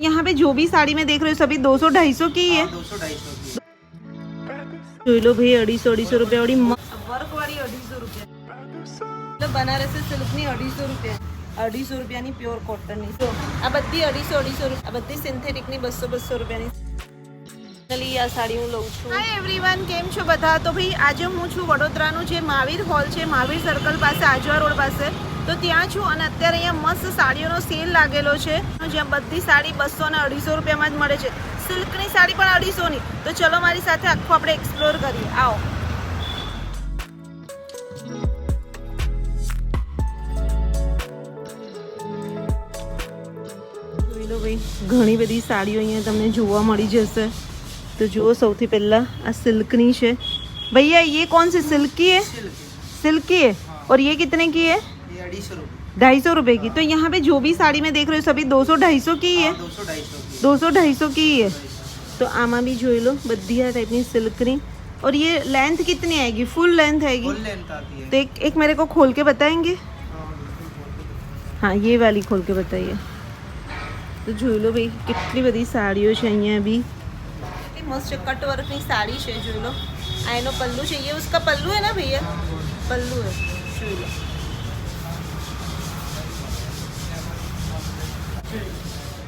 यहाँ पे जो भी साड़ी में देख रहे हो सभी 200-250 की है। 200-250 જોઈ લો ભાઈ 250 રૂપિયા વાળી વર્ક વાળી 250 રૂપિયા, બનારસી સિલ્કની 250 રૂપિયા, 250 રૂપિયાની પ્યોર કોટનની. તો આ બધી 250 રૂપિયા, આ બધી સિન્થેટિકની 200 રૂપિયાની. આ સાડી હું લઉં છું. હાય એવરીવન, કેમ છો બધા? તો ભાઈ આજે હું છું વડોદરાનું જે મહાવીર હોલ છે, મહાવીર સર્કલ પાસે આજવા રોડ પાસે, તો ત્યાં છું. અને અત્યારે અહીંયા મસ્ત સાડીઓનો સેલ લાગેલો છે, જ્યાં બધી સાડી 200 અને 250 રૂપિયામાં જ મળે છે. સિલ્કની સાડી પણ 250ની. તો ચલો મારી સાથે આખું આપણે એક્સપ્લોર કરીએ, આવો. જોઈ લો ભાઈ, ઘણી બધી સાડીઓ અહીંયા તમને જોવા મળી જશે. तो जो सौथी पहला आ सिल्कनी है भैया, ये कौन सी सिल्क की है? सिल्क की है. और ये कितने की है? 250 रुपए की. तो यहाँ पे जो भी साड़ी में देख रहे हो सभी 200-250 की है. 200-250 की है. तो आमा भी જોઈ લો બધી આ ટાઈપની સિલ્કની. और ये लेंथ कितनी आएगी? फुल लेंथ आएगी? फुल लेंथ आती है. तो एक मेरे को खोल के बताएंगे? हाँ, ये वाली खोल के बताइए. तो જોઈ લો ભાઈ કેટલી બધી સાડીઓ છે અહીંયા બી. मस्त कट वर्क की साड़ी है, जो लो. आ एनो पल्लू है, ये उसका पल्लू है ना भैया? पल्लू है, जो लो.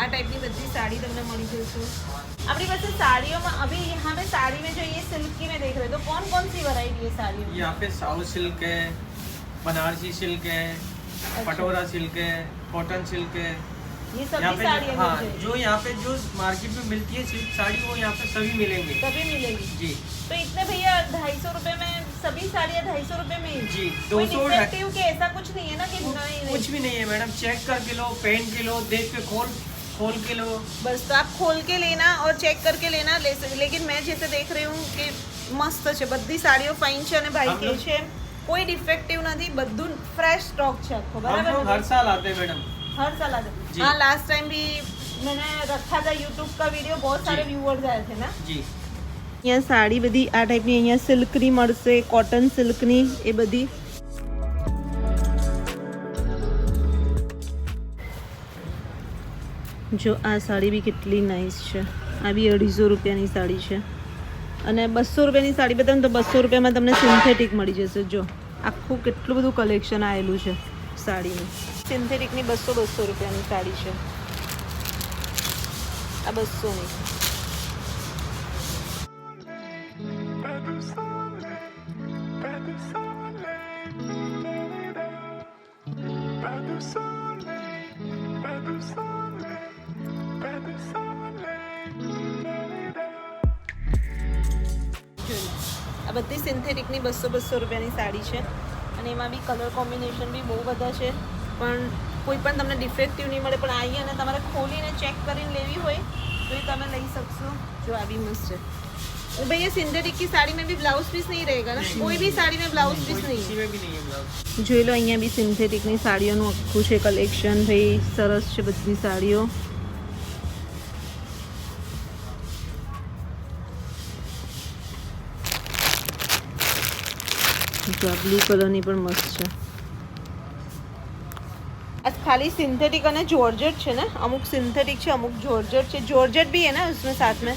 आ टाइप की बड़ी साड़ी तुमने मળી जશે. अपनी पास साड़ियों में अभी यहाँ पे साड़ी में जो ये सिल्क की में देख रहे हो, तो कौन कौन सी वैरायटी है साड़ियों में? यहाँ पे साउथ सिल्क है, बनारसी सिल्क है, पटोरा सिल्क है, कॉटन सिल्क है. ये सभी साड़ियाँ हाँ, जो यहाँ पे जो मार्केट में मिलती है सिल्क साड़ी वो यहाँ पे सभी मिलेंगे. सभी मिलेगी जी. तो इतने भैया 250 रुपए में सभी साड़ियाँ 250 रुपए में ही? जी. 200 के ऐसा कुछ नहीं है ना कि नहीं? कुछ भी नहीं है मैडम, चेक करके लो, पहन के लो, देख के खोल के लो. बस तो आप खोल के लेना और चेक करके लेना. लेकिन मैं जैसे देख रही हूँ कि मस्त છે, બધી સાડીઓ ફાઇન છે અને ભાઈ કે છે કોઈ ડિફેક્ટિવ નથી, બધું ફ્રેશ સ્ટોક છે આખો. બરાબર? हम हर साल आते हैं मैडम. हर साल आते. जी. हाँ, लास्ट टाइम भी मैंने रखा था यूट्यूब का वीडियो, बहुत सारे व्यूअर्स आए थे ना. जी. અહીંયા સાડી બધી આ ટાઈપની અહીંયા સિલ્કની મળશે, કોટન સિલ્કની, એ બધી. જો આ સાડી બી કેટલી નાઇસ છે. આ બી 250 રૂપિયાની સાડી છે. અને 200 રૂપિયાની સાડી બતાવું તો 200 રૂપિયામાં તમને સિન્થેટિક મળી જશે. જો આખું કેટલું બધું કલેક્શન આવેલું છે સાડીનું. સિન્થેટિકની 200 રૂપિયાની સાડી છે. આ 200ની. આ બધી સિન્થેટિકની 200 રૂપિયાની સાડી છે. અને એમાં બી કલર કોમ્બિનેશન બી બહુ બધા છે, પણ કોઈ પણ તમને ડિફેક્ટિવ નહીં મળે. પણ આવી અને તમારે ખોલીને ચેક કરીને લેવી હોય તો એ તમે લઈ શકશો. જો આ બી મસ્ત છે. भैया सिंथेटिक की साड़ी में भी ब्लाउज पीस नहीं रहेगा ना? कोई भी साड़ी में ब्लाउज पीस नहीं है? में भी नहीं है ब्लाउज. જોઈ લો અહીંયા બી સિન્થેટિકની સાડીઓનું આખું છે કલેક્શન. ભાઈ સરસ છે બધી સાડીઓ. જો બ્લુ કલરની પણ મસ્ત છે. આ ખાલી सिंथेटिक અને जॉर्जेट છે ને? अमुक सिंथेटिक છે, अमुक जॉर्जेट છે. जॉर्जेट भी है ना उसमें साथ में?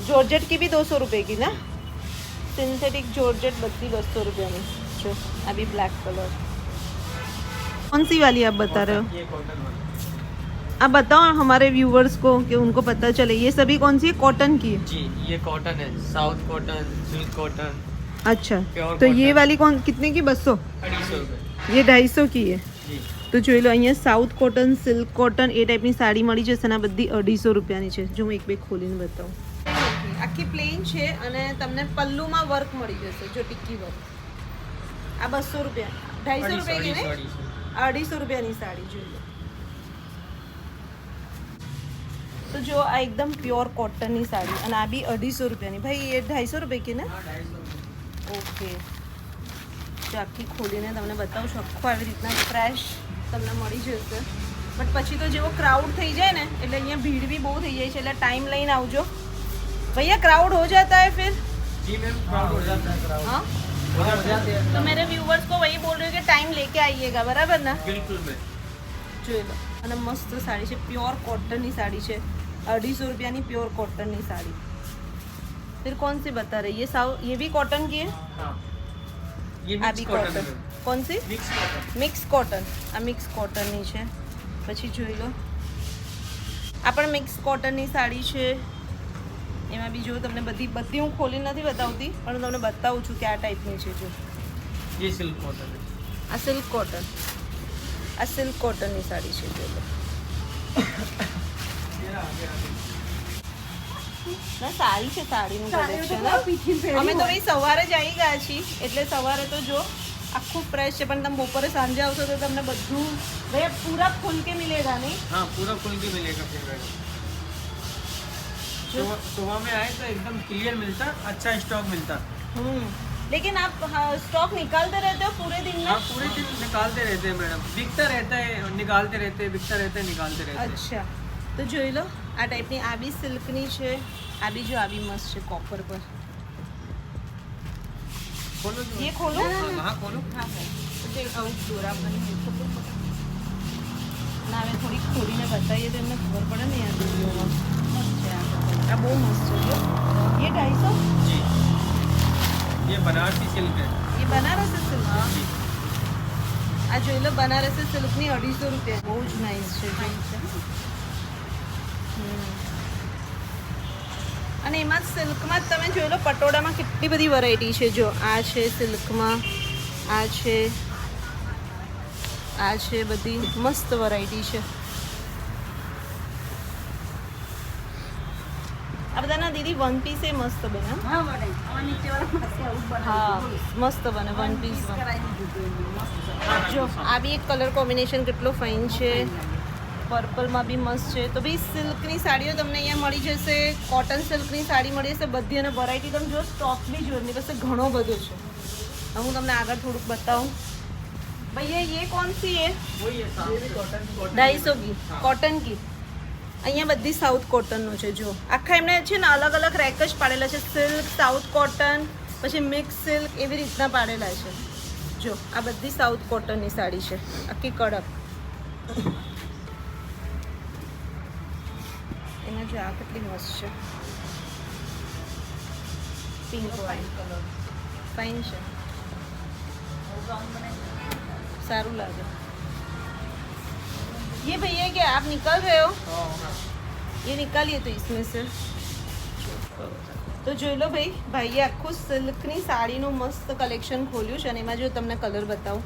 जॉर्जेट की भी 200 रुपए की ना? सिंथेटिक जॉर्जेट बत्ती 200 रुपये में. जो अभी ब्लैक कलर. कौन सी वाली आप बता रहे हो? ये कॉटन वाली. आप बताओ हमारे व्यूवर्स को कि उनको पता चले. ये सभी कौन सी है? कॉटन की है? जी, ये कॉटन है, साउथ कॉटन, सिल्क कॉटन. अच्छा, Pure तो ये cotton. वाली कौन कितने की? 200. 250 रुपये. ये 250 की है. जी. તો જોઈ લો અહીંયા સાઉથ કોટન, સિલ્ક કોટન એ ટાઈપની સાડી મળી જશે ને આ બધી 250 રૂપિયાની છે. જો હું એક બે ખોલીને બતાવું. આખી પ્લેન છે અને તમને પલ્લુમાં વર્ક મળી જશે. જો ટિક્કી વર્ક. આ 200 રૂપિયા, 250 રૂપિયા ની ને? 250 રૂપિયાની સાડી જોઈ લો. तो जो आ एकदम प्योर कॉटन की साड़ी और आ भी 250 रुपया भाई. ये 250 रुपये की ना? ओके. जो आखी खोली ने तमने बताऊँ છું આખું આવી રીતના ફ્રેશ તમને મળી જશે. બટ પછી તો જેવો ક્રાઉડ થઈ જાય ને એટલે અહીંયા ભીડ भी બહુ થઈ જાય છે, એટલે ટાઈમ લઈને આવજો भैया. क्राउड हो जाता है फिर? जी मैम, क्राउड हो जाता है. हाँ, हो जाते हैं. तो मेरे व्यूवर्स को वही बोल रही हूँ कि टाइम लेके आइएगा. बराबर ना? बिल्कुल मैम. જોઈ લો અને મસ્ત સાડી છે, પ્યોર कॉटन साड़ी है, 250 रुपया की प्योर कॉटन साड़ी। फिर कौन सी बता रही है? ये भी कॉटन की है? हाँ, ये आ मिक्स भी कॉटन कॉटन। है। कौन सी? Mix cotton. Mix cotton. आ मिक्स कॉटन है। પછી જોઈ લો, આ પણ મિક્સ કોટનની સાડી છે। એમાં બી જો તમને બધી હું ખોલી નથી બતાવતી, પણ હું તમને બતાવું છું કે આ ટાઈપની છે। જો ये सिल्क कॉटन है। આ સિલ્ક કોટન, આ સિલ્ક કોટનની સાડી છે। જો લો, ના સારી છે સાડીનું કલેક્શન। અમે તો ભાઈ સવારે જ આવી ગયા છીએ, એટલે સવારે તો જો આખું ફ્રેશ છે, પણ તમે બપોરે સાંજે આવશો તો તમને બધું भैया पूरा खुल के मिलेगा नहीं? हाँ, पूरा खुल के मिलेगा फिर मैडम। सुबह में आए तो एकदम क्लियर मिलता, अच्छा स्टॉक मिलता। लेकिन आप स्टॉक निकालते रहते हो पूरे दिन में? हाँ, पूरे दिन निकालते रहते हैं मैडम, बिकता रहता है, निकालते रहते हैं, बिकता रहता है, निकालते रहते हैं। अच्छा, तो જોઈ લો આ ટાઈપની, આ બી સિલ્કની છે, આ બી જો આ બી મસ્ત છે કોપર પર। खोलो जो। ये खोलो? हाँ, खोलो। हाँ, तो આવું દોરા બની ના હવે થોડી ખોલીને બતાવીએ તો એમને ખબર પડે ને યાર વિડીયોમાં। મસ્ત છે આ બહુ મસ્ત છે। જો ये 250? जी, ये बनारसी सिल्क है। ये बनारसी सिल्क? जी। આ જોઈ લો બનારસી સિલ્કની 250 રૂપિયા, બહુ જ નાઇસ છે। અને એમાં સિલ્કમાં તમે જોઈ લો પટોળામાં કેટલી બધી વેરાયટી છે। જો આ છે સિલ્કમાં, આ છે બધી મસ્ત વેરાયટી છે। આ બધાના દીદી વન પીસ એ મસ્ત બને। હા મસ્ત બને વન પીસ। જો આ બી એક કલર કોમ્બિનેશન કેટલો ફાઇન છે, પર્પલમાં બી મસ્ત છે। તો ભાઈ સિલ્કની સાડીઓ તમને અહીંયા મળી જશે, કોટન સિલ્કની સાડી મળી જશે બધી, અને વેરાયટી તમે જો સ્ટોક બી જો એની પાસે ઘણો બધો છે। હું તમને આગળ થોડુંક બતાવું। भैया ये कौन सी है? वही है, सामने कॉटन। 250 की कॉटन की। અહીંયા બધી સાઉથ કોટનનું છે। જો આખા એમને છે ને અલગ અલગ રેક જ પાડેલા છે, સિલ્ક, સાઉથ કોટન, પછી મિક્સ સિલ્ક, એવી રીતના પાડેલા છે। જો આ બધી સાઉથ કોટનની સાડી છે, આખી કડક। એમાં જો આ કેટલી મસ્ત છે, પિંક વાળી કલર, ફાઇન છે, સારું લાગે। ये भैया क्या आप निकल रहे हो? ये निकालिए तो इसमें से। તો જોઈ લો ભાઈ, ભાઈએ આખું સિલ્કની સાડીનું મસ્ત કલેક્શન ખોલ્યું છે, અને એમાં જો તમને કલર બતાવું,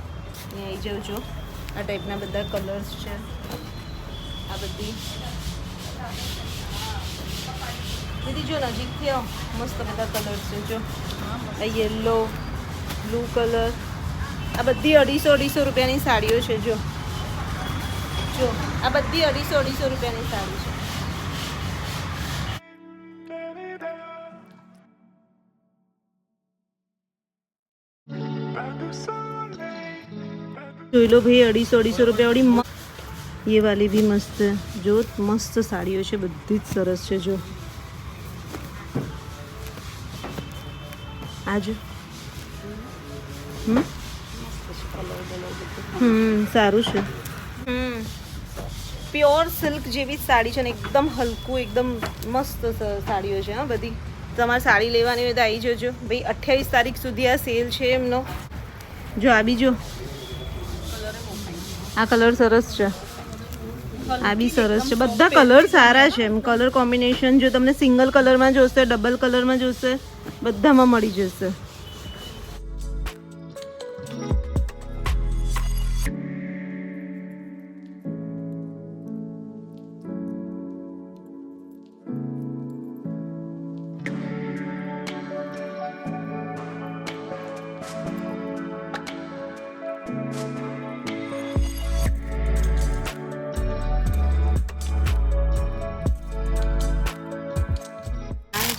અહીંયા આવી જાવ। જો આ ટાઈપના બધા કલર્સ છે, આ બધી દીદી જો નજીકથી આવો, મસ્ત બધા કલર્સ છે। જો આ યલો, બ્લુ કલર, આ બધી 250 રૂપિયાની સાડીઓ છે। જો આ બધી 250 રૂપિયાની સાડી છે। જોઈ લો ભાઈ 250 રૂપિયા વાળી ये वाली भी मस्त है। जो मस्त साड़ीओ છે, બધી જ સરસ છે। જો આજો સારું છે। પ્યોર સિલ્ક જેવી સાડી છે ને, એકદમ હલકું, એકદમ મસ્ત સાડીઓ છે। હા બધી તમારે સાડી લેવાની હોય તો આવી જજો ભાઈ। 28 તારીખ સુધી આ સેલ છે એમનો। જો આ બી જો આ કલર સરસ છે, આ બી સરસ છે, બધા કલર સારા છે। એમ કલર કોમ્બિનેશન જો તમને સિંગલ કલરમાં જોશે, ડબલ કલરમાં જોશે, બધામાં મળી જશે।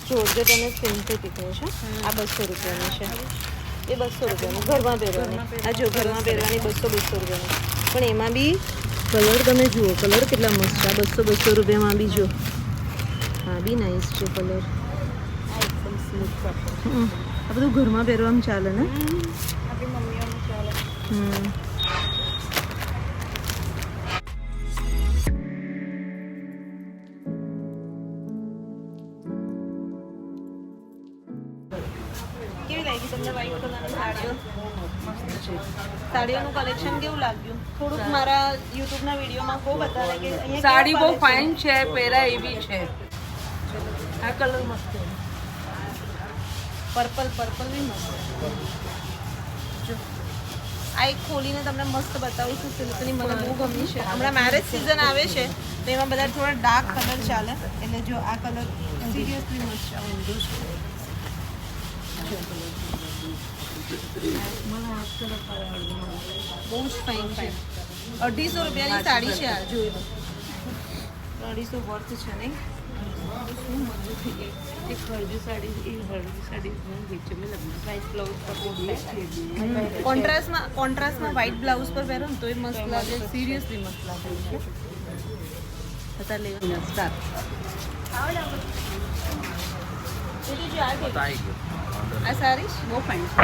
જોર્જેટ અને સિન્થેટિકની છે। આ 200 રૂપિયાની છે, એ 200 રૂપિયાની ઘરમાં પહેરવાની। આ જો ઘરમાં પહેરવાની 200 રૂપિયાની, પણ એમાં બી કલર તમે જુઓ, કલર કેટલા મસ્ત છે। આ 200 રૂપિયામાં બી જો આ બી નાઇસ છે કલર। આ એકદમ સ્મૂથ છે। આ બધું ઘરમાં પહેરવામાં ચાલે ને, આપણી મમ્મીઓને ચાલે। તમને વ્હાઈટ કલરની સાડીઓ સાડીઓનું કલેક્શન કેવું લાગ્યું? થોડુંક મારા યુટ્યુબના વિડીયોમાં બહુ બતાવે કે અહીંયા સાડી બહુ કેવા ફાઇન છે, પહેરા એવી છે. આ કલર મસ્ત છે. પર્પલ બી મસ્ત જો આ એક ખોલીને તમને મસ્ત બતાવું છું. સિલ્કની મને બહુ ગમી છે. હમણાં મેરેજ સિઝન આવે છે તો એમાં બધા થોડા ડાર્ક કલર ચાલે, એટલે જો આ કલર સિરિયસલી મસ્ત છે. ઊંધો છે બહુ જ ફાઇન છે. 250 રૂપિયાની સાડી છે. આ જોઈ લો, 250 વર્થ છે નહીં? एक हल्दी साड़ी, एक हल्दी साड़ी बीच में लगना वाइट ब्लाउज का कोट કોન્ટ્રાસ્ટમાં વ્હાઈટ બ્લાઉઝ પર પહેરો ને તો એ મસ્ત લાગે. સિરિયસલી મસ્ત લાગે છે. બતા લે स्टार्ट આ સારી છે, वो फाइन છે.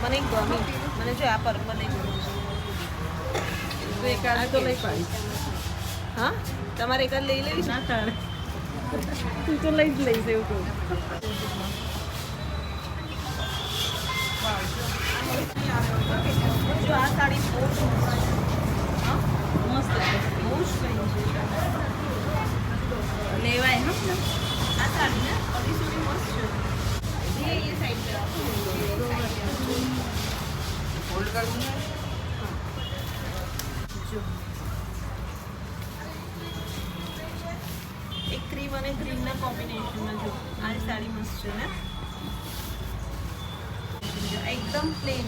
મને એક ગમી. મને જો આ પર્પલ એક ગમી છે. तो एक आध तो नहीं पाई હા, તમારે એક જ લઈ લેવી છે? ना तारे तू तो लई लई से वो જો આ સાડી બહુ જ મસ્ત છે. હા, मस्त है. બહુ જ ફાઇન છે. लेवाय हम ना આ સાડી ને 250 ની મસ્ત છે. ये साइड पे होल्ड कर दूंगा. જો એક ક્રીમ અને ગ્રીનના કોમ્બિનેશનમાં જો આ સાડી મસ્ત છે ને. જો એકદમ પ્લેન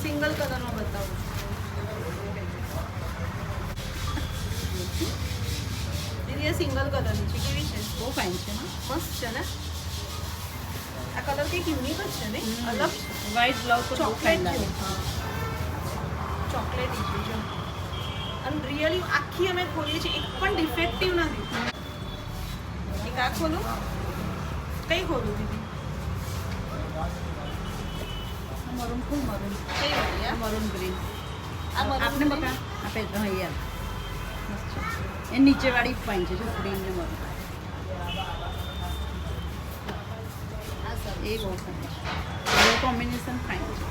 સિંગલ કલરમાં બતાવું છું. દીદી આ સિંગલ કલરની છે. કેવી છે? वो फाइन છે ना. મસ્ત છે ને. આ કલર કંઈક યુનિક જ છે ને, અલગ છે. वाइट ब्लाउज तो बहुत फाइन ચોકલેટ लगे. ચોકલેટી છે જો. અને રિયલી આખી અમે ખોલીએ છીએ, એક પણ ડિફેક્ટિવ નથી. એક આ ખોલું, કઈ ખોલું દીદી? मरून फुल मरून કઈ વાળી આ? मरून ग्रीन આ maroon आपने green? बता आप हाँ यार मस्त છે. એ નીચે વાળી ફાઇન છે જો ગ્રીન ને મरून આ સરસ. એ બહુ ફાઇન છે. એ કોમ્બિનેશન ફાઇન છે.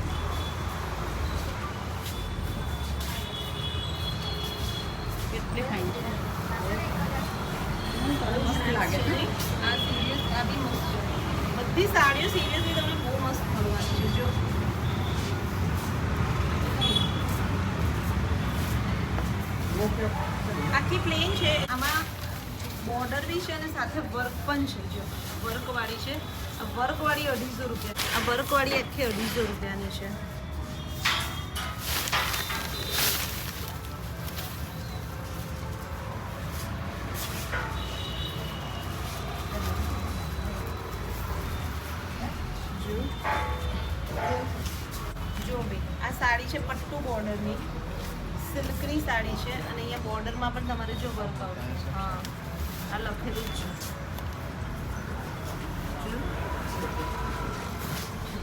કેટલી ફાઇન છે. મસ્ત લાગે છે. આ સિરિયસ આ બી મસ્ત છે. બધી સાડીઓ સિરિયસલી તમને બહુ મસ્ત મળવાની છે જો. આખી પ્લેન છે, આમાં બોર્ડર બી છે અને સાથે વર્ક પણ છે. જો વર્કવાળી છે. આ વર્કવાળી 250 રૂપિયા. આ વર્કવાળી આખી 250 રૂપિયાની છે. જો બે આ સાડી છે પટ્ટુ બોર્ડરની સિલ્કની સાડી છે અને અહીંયા બોર્ડરમાં પણ તમારે જો વર્ક આવશે. હા, આ લખેલું જ છે.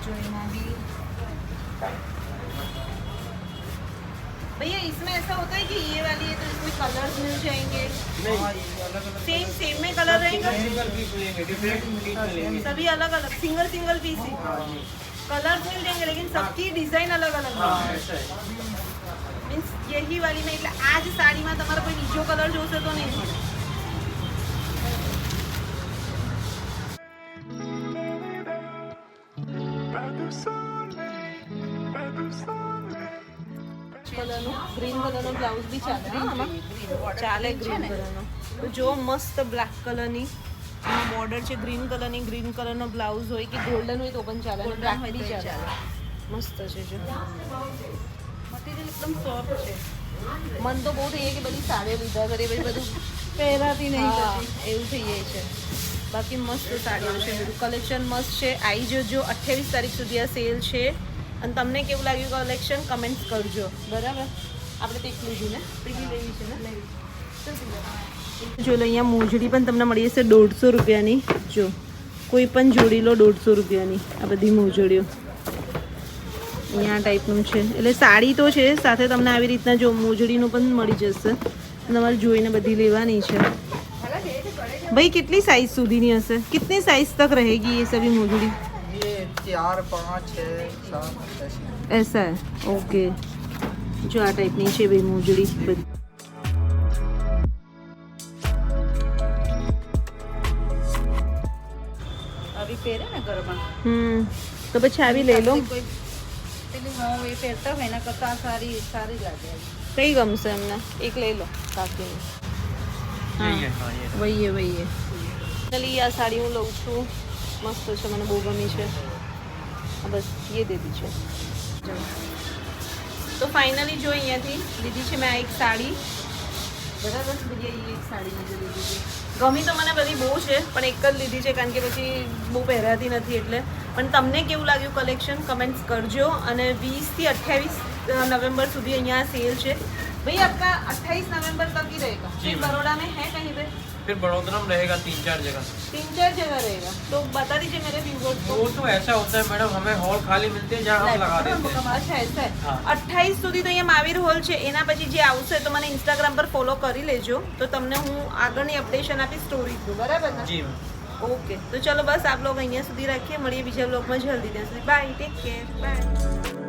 जो यहाँ भी भैया इसमें ऐसा होता है कि ये वाली है तो इसमें कलर्स मिल जाएंगे? नहीं, सेम में कलर रहेगा? सिंगल पीस लेंगे, डिफरेंट पीस लेंगे. सभी अलग अलग सिंगल पीस ही कलर्स मिल जाएंगे, लेकिन सबकी डिजाइन अलग अलग हाँ, है. ऐसा है. मीन्स यही वाली में એટલે આ જ સાડીમાં તમારે કોઈ બીજો કલર જોશે તો નહીં મળે. કલરનો ગ્રીન કલરનો બ્લાઉઝ બી ચાલે હા આમાં ચાલે ગ્રીન કલરનો. તો જો મસ્ત બ્લેક કલરની આમાં બોર્ડર છે, ગ્રીન કલરની, ગ્રીન કલરનો બ્લાઉઝ હોય કે ગોલ્ડન હોય તો પણ ચાલે, બ્લેક બી ચાલે. મસ્ત છે જો. મટીરિયલ એકદમ સોફ્ટ છે. મન તો બહુ થઈ જાય કે બધી સાડીઓ લીધા કરીએ પછી બધું પહેરાતી નહીં હા, થતી. એવું થઈ જાય છે. બાકી મસ્ત સાડીઓ છે, બધું કલેક્શન મસ્ત છે. આવી જજો. 28 તારીખ સુધી આ સેલ છે. અને તમને કેવું લાગ્યું કલેક્શન કમેન્ટ્સ કરજો. બરાબર? આપણે તો એક લીધું ને, પેલી લેવી છે ને. જો લો અહીંયા મોજડી પણ તમને મળી જશે 150 રૂપિયાની. જો કોઈ પણ જોડી લો 150 રૂપિયાની. આ બધી મોજડીઓ અહીંયા આ ટાઈપનું છે. એટલે સાડી તો છે, સાથે તમને આવી રીતના જો મોજડીનું પણ મળી જશે. તમારે જોઈને બધી લેવાની છે. भाई कितनी साइज सुधी नहीं हसे? कितनी साइज तक रहेगी ये सभी मोजड़ी? ये 4 5 6 7 ऐसे ऐसा है ओके जो આ ટાઈપની છે ભાઈ મોજડી બધી આવી પહેરે ને ઘરમાં તો પછી આવી લઈ લો કોઈ પેલી હા એ પહેરતા હોય એના કરતાં આ સારી સારી લાગે કઈ ગમશે એમને એક લઈ લો કાકીને यही है हाँ ये વહીએ વહીએ ચલી આ સાડી હું લઉં છું મસ્ત છે મને બહુ ગમી છે આ બસ ये दे दीजिए તો ફાઇનલી જો અહીંયાથી લીધી છે મેં આ એક સાડી બરાબર ભૈયા એ એક સાડી લીધી છે ગમી તો મને બધી બહુ છે પણ એક જ લીધી છે કારણ કે પછી બહુ પહેરાતી નથી એટલે પણ તમને કેવું લાગ્યું કલેક્શન કમેન્ટ્સ કરજો અને 20 થી 28 नवंबर સુધી અહીંયા સેલ છે भैया आपका 28 नवंबर तक ही रहेगा जी, फिर मैम। बड़ौदा में है कहीं पे फिर बड़ोदरा में रहेगा 3-4 जगह 3-4 जगह रहेगा तो बता दीजिए मेरे व्यूवर्स को वो तो ऐसा होता है मैडम हमें हॉल खाली मिलते हैं जहाँ हम लगा देते हैं अच्छा ऐसा है हाँ। 28 સુધી તો અહીંયા મહાવીર હોલ છે એના પછી જે આવશે તો મને ઇન્સ્ટાગ્રામ પર ફોલો કરી લેજો તો તમને હું આગળની અપડેશન આપી સ્ટોરી થ્રુ બરાબર ને जी मैम ઓકે તો ચલો બસ આપ લોગ અહીંયા સુધી રાખીએ મળીએ બીજા બ્લોગમાં જલ્દી ત્યાં સુધી બાય ટેક કેર બાય